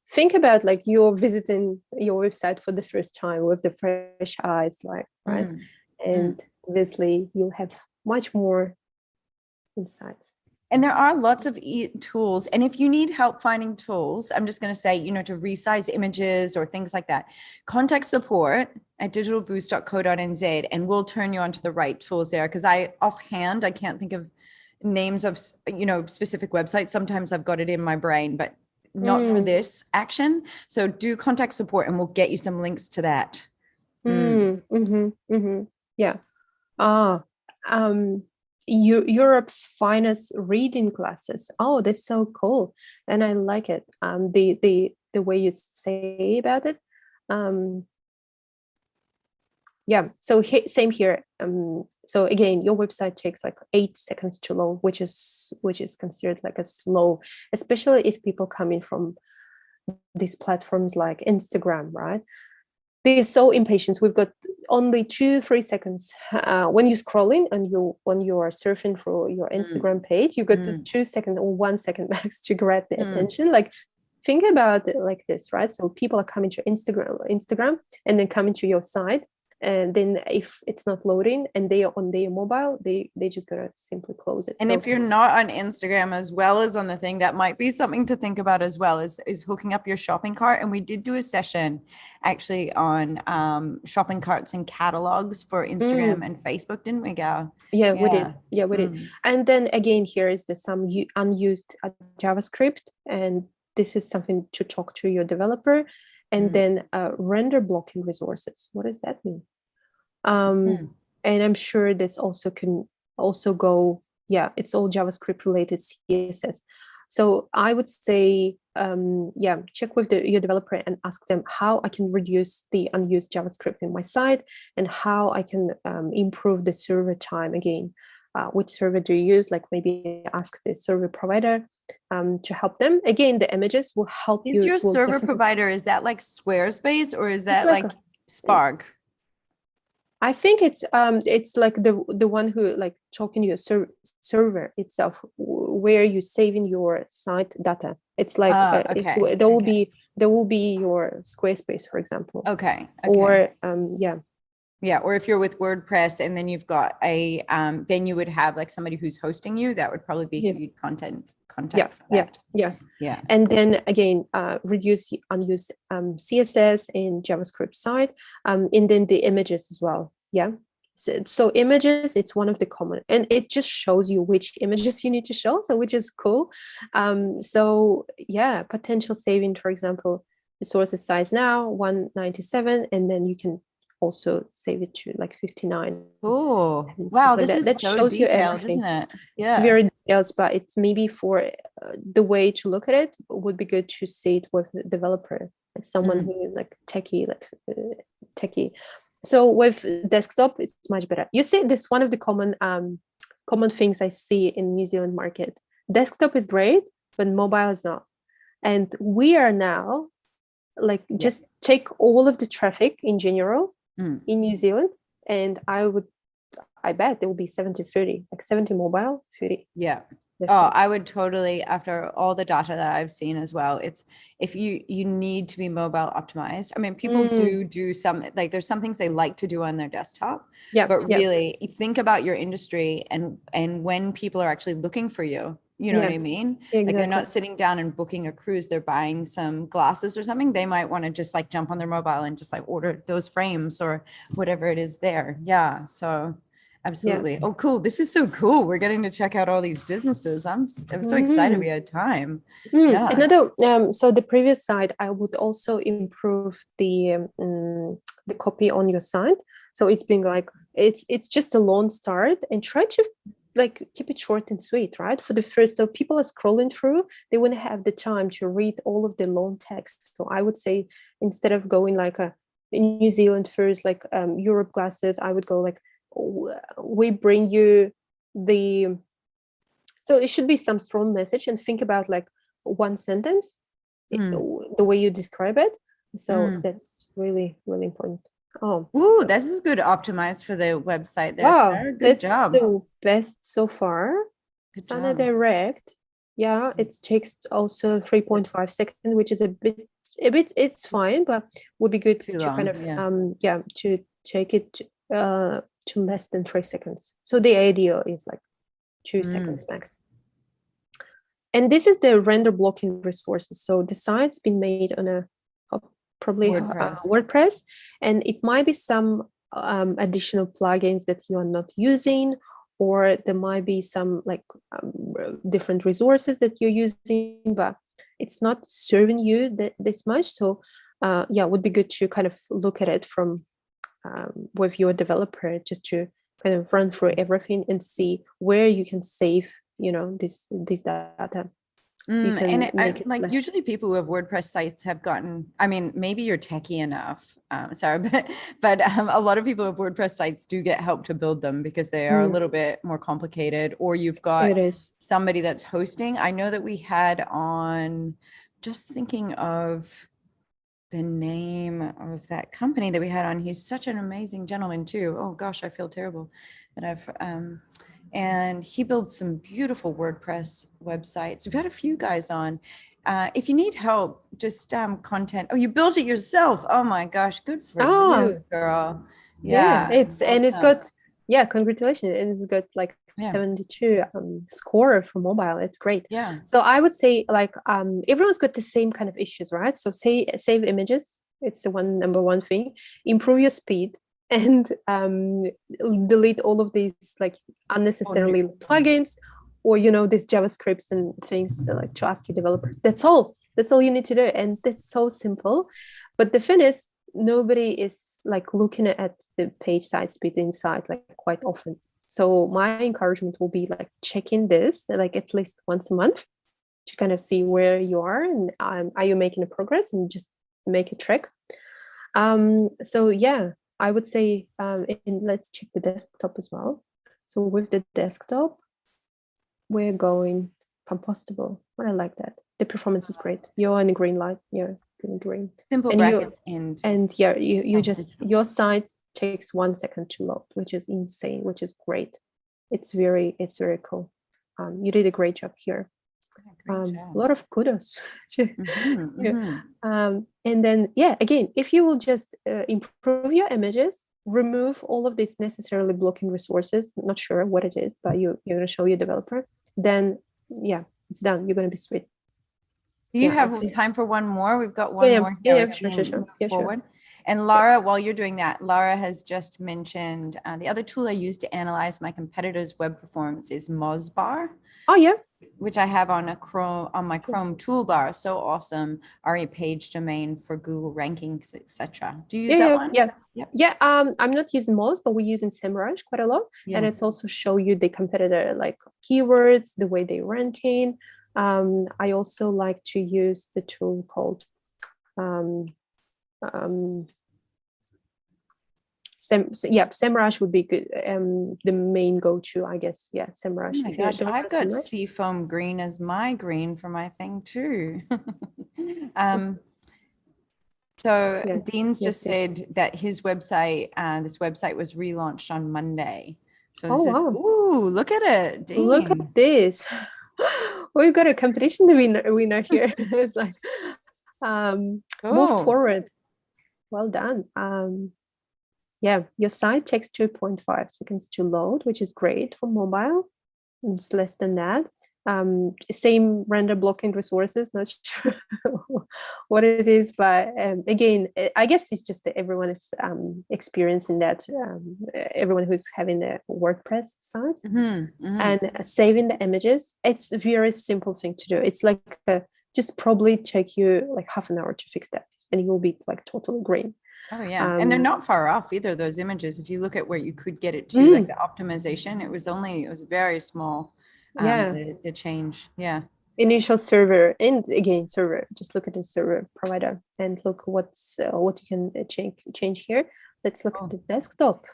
think about you're visiting your website for the first time with the fresh eyes, right? And obviously you'll have much more insights. And there are lots of tools. And if you need help finding tools, I'm just going to say, to resize images or things like that, contact support at digitalboost.co.nz, and we'll turn you onto the right tools there. Because offhand, I can't think of names of, specific websites. Sometimes I've got it in my brain, but not for this action. So do contact support and we'll get you some links to that. Yeah. Europe's finest reading classes. Oh, that's so cool. And I like it. The way you say about it. So same here. So again, your website takes 8 seconds to load, which is considered a slow, especially if people come in from these platforms like Instagram, right? They're so impatient. We've got only 2-3 seconds when you're scrolling and when you are surfing for your Instagram page. You've got 2 seconds or 1 second max to grab the attention. Think about it like this, right? So people are coming to Instagram and then coming to your site. And then if it's not loading and they are on their mobile, they just gonna simply close it. And if you're not on Instagram as well as on the thing, that might be something to think about as well, is hooking up your shopping cart. And we did do a session actually on shopping carts and catalogs for Instagram and Facebook, didn't we, Gau? Yeah, we did. Yeah, we did. And then again, here is some unused JavaScript, and this is something to talk to your developer. And then render blocking resources. What does that mean? And I'm sure this also can go, it's all JavaScript related, CSS. So I would say, check with your developer and ask them how I can reduce the unused JavaScript in my site and how I can improve the server time again. Which server do you use? Maybe ask the server provider to help them. Again, the images will help Is you. your Will server definitely, provider, is that like Squarespace or is it's that like like Spark? I think it's like the one who like talking to your server itself, where you're saving your site data. It's like it's Okay. there will be your Squarespace, for example, Okay. or yeah. Yeah, or if you're with WordPress and then you've got a then you would have like somebody who's hosting you. That would probably be who you'd contact for that. Yeah. And then again, reduce unused CSS and JavaScript side, and then the images as well. Yeah. So images, it's one of the common, and it just shows you which images you need to show, so which is cool. So yeah, potential saving, for example, resources size now 197, and then you can also save it to like 59. Oh, And wow, like this that. is That so shows you detailed, everything. isn't it? It's Yeah. very detailed, but it's maybe for the way to look at it would be good to see it with a developer, like someone who is like techie, techie. So with desktop, it's much better. You see, this one of the common things I see in New Zealand market. Desktop is great, but mobile is not. And we are now like just take all of the traffic in general in New Zealand, and I bet there will be 70-30, like 70 mobile, 30. Yeah. desktop. Oh, I would totally, after all the data that I've seen as well, it's if you need to be mobile optimized. I mean, people do some, like there's some things they like to do on their desktop, but really think about your industry and when people are actually looking for you, you know what I mean? Exactly. Like they're not sitting down and booking a cruise, they're buying some glasses or something. They might want to just like jump on their mobile and just like order those frames or whatever it is there. Yeah. So absolutely. Oh, cool. This is so cool. We're getting to check out all these businesses. I'm so excited we had time. Yeah. Another so the previous side, I would also improve the copy on your site. So it's being like it's just a long start, and try to like keep it short and sweet, right? For the first, so people are scrolling through, they wouldn't have the time to read all of the long text. So I would say instead of going like in New Zealand first, like Europe glasses, I would go like we bring you the, so it should be some strong message, and think about like one sentence, the way you describe it. So that's really, really important. Oh, ooh, this is good optimized for the website there, wow, Sarah. Good that's job. the best so far. Good Sana job. Direct, yeah, it takes also 3.5 seconds, which is a bit, it's fine, but would be good Too to long, kind of to take it to less than 3 seconds. So the ideal is like 2 seconds max. And this is the render blocking resources. So the site's been made on a probably WordPress, and it might be some additional plugins that you are not using, or there might be some like different resources that you're using, but it's not serving you this much. So yeah, it would be good to kind of look at it from with your developer, just to kind of run through everything and see where you can save, this data. And like usually people who have WordPress sites have gotten, I mean, maybe you're techie enough, Sarah, but a lot of people who have WordPress sites do get help to build them because they are a little bit more complicated, or you've got somebody that's hosting. I know that we had on, just thinking of the name of that company that we had on. He's such an amazing gentleman too. Oh gosh, I feel terrible that I've and he builds some beautiful WordPress websites. We've had a few guys on. If you need help, just content. Oh, you built it yourself. Oh my gosh, good for you, girl. Yeah, it's awesome. And it's got congratulations, and it's got like 72 score for mobile. It's great. Yeah. So I would say like everyone's got the same kind of issues, right? So save images. It's the number one thing. Improve your speed, and delete all of these like unnecessarily plugins, or these JavaScripts and things like to ask your developers. That's all you need to do, and that's so simple. But the thing is, nobody is like looking at the page side speed inside like quite often. So my encouragement will be like checking this like at least once a month to kind of see where you are, and are you making a progress, and just make a track. So yeah, I would say let's check the desktop as well. So with the desktop, we're going compostable. Well, I like that. The performance is great. You're on the green light. Yeah, green. Simple And brackets and yeah, you just, your site takes 1 second to load, which is insane, which is great. It's very cool. You did a great job here. A lot of kudos. And then, yeah, again, if you will just improve your images, remove all of these necessarily blocking resources, not sure what it is, but you're going to show your developer, then yeah, it's done. You're going to be sweet. Do you have time for one more? We've got one more here. Sure. Yeah, forward. And Lara, while you're doing that, Lara has just mentioned the other tool I use to analyze my competitors' web performance is Mozbar. Oh yeah, which I have on my Chrome toolbar. So awesome. RE page domain for Google rankings, etc. Do you use that one? Yeah. I'm not using Moz, but we're using SEMrush quite a lot. And it's also show you the competitor like keywords, the way they ranking. I also like to use the tool called SEMrush would be good. The main go-to, I guess. Yeah, SEMrush. Oh my gosh, I've got Seafoam Green as my green for my thing too. So Dean's just said that his website, this website was relaunched on Monday. So this is, ooh, look at it, Dean. Look at this. We've got a competition winner here. It's like, move forward. Well done. Yeah, your site takes 2.5 seconds to load, which is great for mobile. It's less than that. Same render blocking resources, not sure what it is, but again, I guess it's just that everyone is experiencing that, everyone who's having the WordPress site and saving the images. It's a very simple thing to do. It's like just probably take you like half an hour to fix that, and you will be like totally green. Oh yeah, and they're not far off either, those images. If you look at where you could get it to, like the optimization, it was very small. The change. Initial server, and again server. Just look at the server provider and look what you can change here. Let's look at the desktop.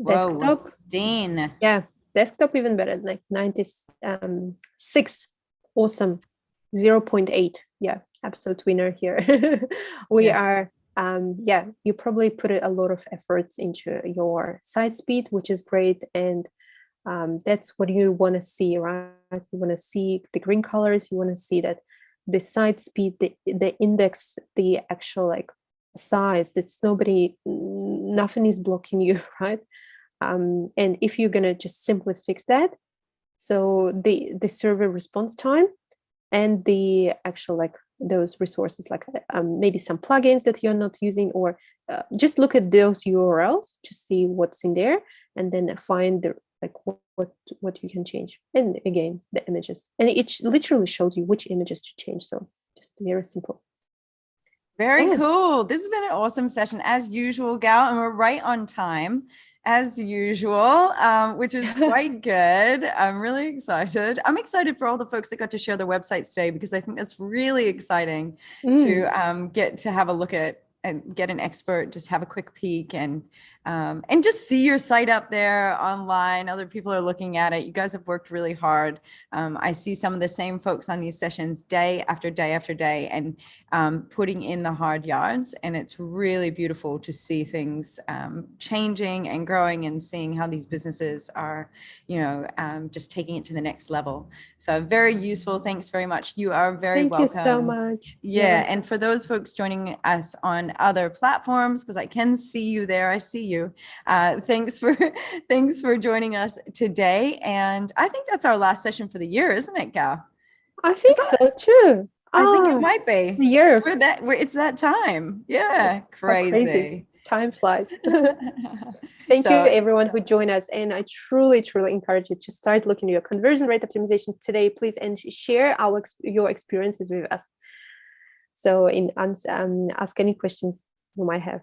Desktop, Dean. Yeah, desktop even better, like 96. Awesome. 0.8. Yeah, absolute winner here. We are. You probably put a lot of efforts into your site speed, which is great, and that's what you want to see, right? You want to see the green colors. You want to see that the site speed, the index, the actual like size. That's nothing is blocking you, right? And if you're gonna just simply fix that, so the server response time and the actual like those resources, like maybe some plugins that you're not using, or just look at those URLs to see what's in there, and then find the like what you can change. And again, the images, and it literally shows you which images to change. So just very simple. Very cool. This has been an awesome session as usual, Gau, and we're right on time as usual, which is quite good. I'm really excited. I'm excited for all the folks that got to share their websites today, because I think that's really exciting to get to have a look at and get an expert, just have a quick peek and just see your site up there online. Other people are looking at it. You guys have worked really hard. I see some of the same folks on these sessions day after day after day, and putting in the hard yards. And it's really beautiful to see things changing and growing, and seeing how these businesses are, just taking it to the next level. So very useful. Thanks very much. You are very welcome. Thank you so much. Yeah. And for those folks joining us on other platforms, because I can see you there, I see you. Thanks for joining us today. And I think that's our last session for the year, isn't it, Gau? I think so too. I think it might be. The year. It's that time. Yeah. Crazy. Time flies. Thank you everyone who joined us, and I truly encourage you to start looking at your conversion rate optimization today, please, and share your experiences with us. So ask any questions you might have.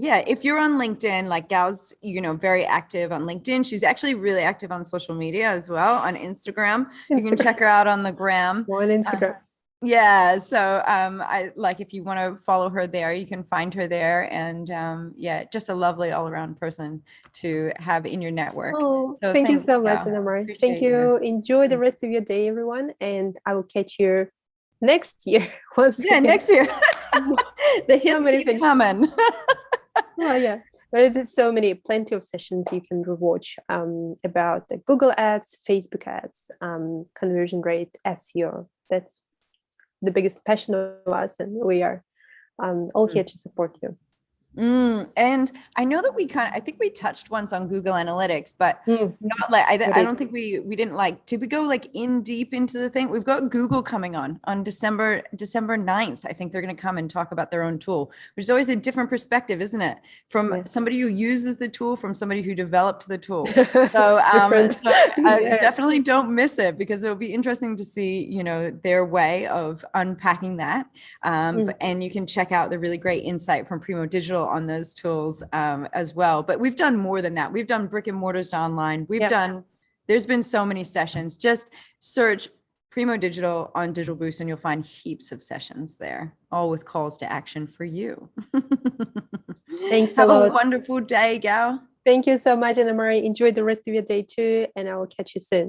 Yeah, if you're on LinkedIn, like Gau's, very active on LinkedIn. She's actually really active on social media as well, on Instagram. You can check her out on the gram. On Instagram. Yeah. So I like, if you want to follow her there, you can find her there. And yeah, just a lovely all around person to have in your network. Oh, So thank you thanks, so much, Gal. Anna Marie. Thank Appreciate you. you. Enjoy the rest of your day, everyone. And I will catch you next year once Yeah, again. next year. The So hits many keep things. coming. Well, yeah. But there's so many, plenty of sessions you can watch about the Google ads, Facebook ads, conversion rate, SEO. That's the biggest passion of us, and we are all here to support you. And I know that I think we touched once on Google Analytics, but Mm, not like, we I did. don't think we didn't like, did we go like in deep into the thing? We've got Google coming on December 9th. I think they're going to come and talk about their own tool, which is always a different perspective, isn't it? From Yeah. somebody who uses the tool, from somebody who developed the tool. So, Different. Yeah. definitely don't miss it, because it'll be interesting to see, you know, their way of unpacking that. And you can check out the really great insight from Primo Digital on those tools as well. But we've done more than that. We've done brick and mortars to online. There's been so many sessions. Just search Primo Digital on Digital Boost and you'll find heaps of sessions there, all with calls to action for you. Thanks a Have a lot. wonderful day, Gau. Thank you so much, Anna Marie. Enjoy the rest of your day too, and I will catch you soon.